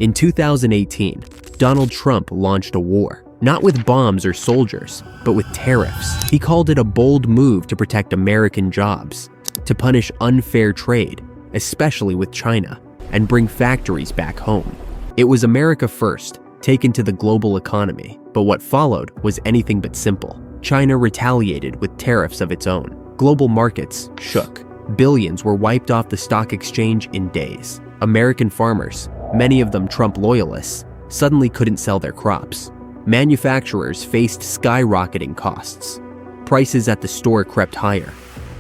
In 2018, Donald Trump launched a war, not with bombs or soldiers, but with tariffs. He called it a bold move to protect American jobs, to punish unfair trade, especially with China, and bring factories back home. It was America first, taken to the global economy, but what followed was anything but simple. China retaliated with tariffs of its own. Global markets shook. Billions were wiped off the stock exchange in days. American farmers, many of them Trump loyalists, suddenly couldn't sell their crops. Manufacturers faced skyrocketing costs. Prices at the store crept higher.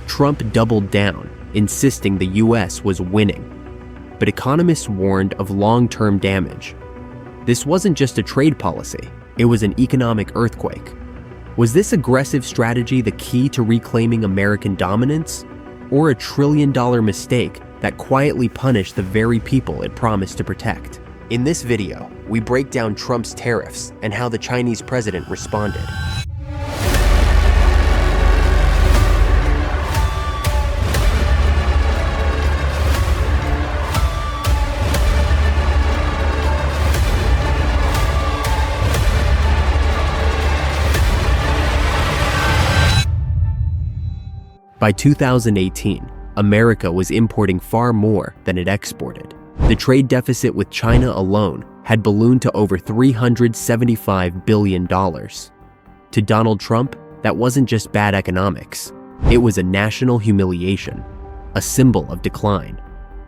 Trump doubled down, insisting the US was winning. But economists warned of long-term damage. This wasn't just a trade policy, it was an economic earthquake. Was this aggressive strategy the key to reclaiming American dominance? Or a trillion-dollar mistake that quietly punished the very people it promised to protect? In this video, we break down Trump's tariffs and how the Chinese president responded. By 2018, America was importing far more than it exported. The trade deficit with China alone had ballooned to over $375 billion. To Donald Trump, that wasn't just bad economics. It was a national humiliation, a symbol of decline.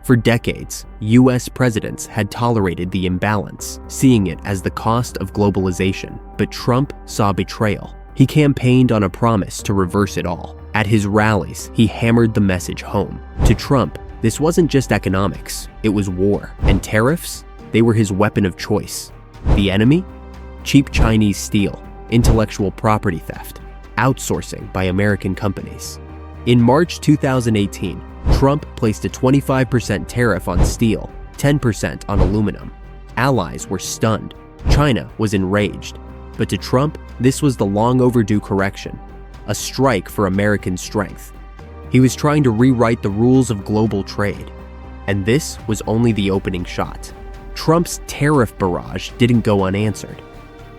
For decades, US presidents had tolerated the imbalance, seeing it as the cost of globalization. But Trump saw betrayal. He campaigned on a promise to reverse it all. At his rallies, he hammered the message home. To Trump, this wasn't just economics, it was war. And tariffs? They were his weapon of choice. The enemy? Cheap Chinese steel, intellectual property theft, outsourcing by American companies. In March 2018, Trump placed a 25% tariff on steel, 10% on aluminum. Allies were stunned. China was enraged. But to Trump, this was the long overdue correction. A strike for American strength. He was trying to rewrite the rules of global trade. And this was only the opening shot. Trump's tariff barrage didn't go unanswered.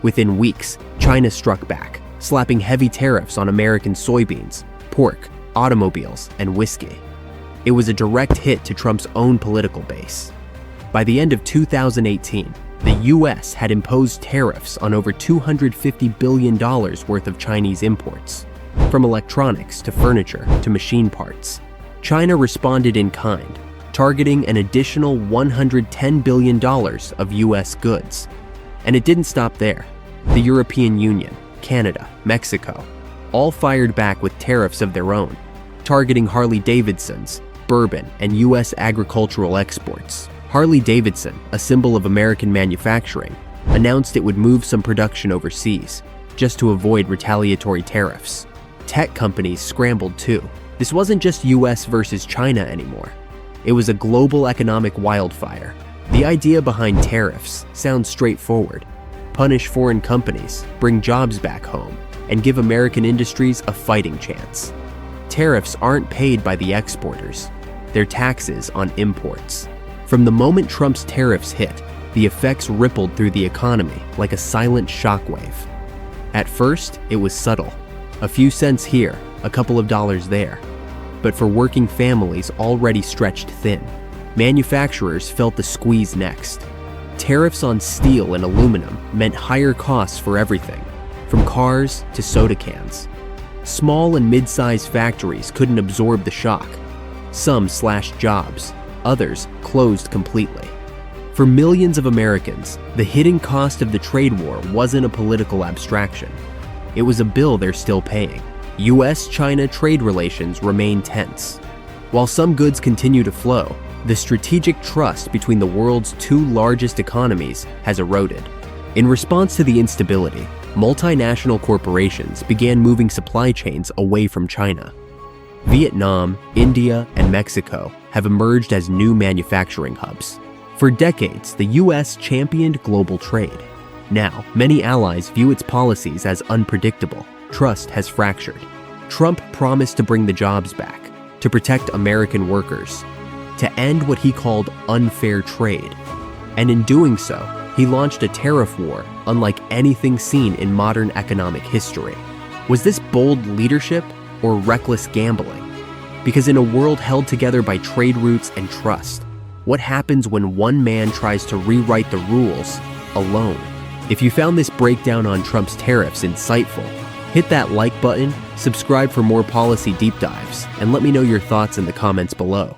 Within weeks, China struck back, slapping heavy tariffs on American soybeans, pork, automobiles, and whiskey. It was a direct hit to Trump's own political base. By the end of 2018, the US had imposed tariffs on over $250 billion worth of Chinese imports. From electronics to furniture to machine parts. China responded in kind, targeting an additional $110 billion of US goods. And it didn't stop there. The European Union, Canada, Mexico, all fired back with tariffs of their own, targeting Harley-Davidsons, bourbon, and US agricultural exports. Harley-Davidson, a symbol of American manufacturing, announced it would move some production overseas, just to avoid retaliatory tariffs. Tech companies scrambled too. This wasn't just US versus China anymore. It was a global economic wildfire. The idea behind tariffs sounds straightforward. Punish foreign companies, bring jobs back home, and give American industries a fighting chance. Tariffs aren't paid by the exporters. They're taxes on imports. From the moment Trump's tariffs hit, the effects rippled through the economy like a silent shockwave. At first, it was subtle. A few cents here, a couple of dollars there. But for working families already stretched thin, manufacturers felt the squeeze next. Tariffs on steel and aluminum meant higher costs for everything, from cars to soda cans. Small and mid-sized factories couldn't absorb the shock. Some slashed jobs, others closed completely. For millions of Americans, the hidden cost of the trade war wasn't a political abstraction. It was a bill they're still paying. US-China trade relations remain tense. While some goods continue to flow, the strategic trust between the world's two largest economies has eroded. In response to the instability, multinational corporations began moving supply chains away from China. Vietnam, India, and Mexico have emerged as new manufacturing hubs. For decades, the US championed global trade. Now, many allies view its policies as unpredictable. Trust has fractured. Trump promised to bring the jobs back, to protect American workers, to end what he called unfair trade. And in doing so, he launched a tariff war unlike anything seen in modern economic history. Was this bold leadership or reckless gambling? Because in a world held together by trade routes and trust, what happens when one man tries to rewrite the rules alone? If you found this breakdown on Trump's tariffs insightful, hit that like button, subscribe for more policy deep dives, and let me know your thoughts in the comments below.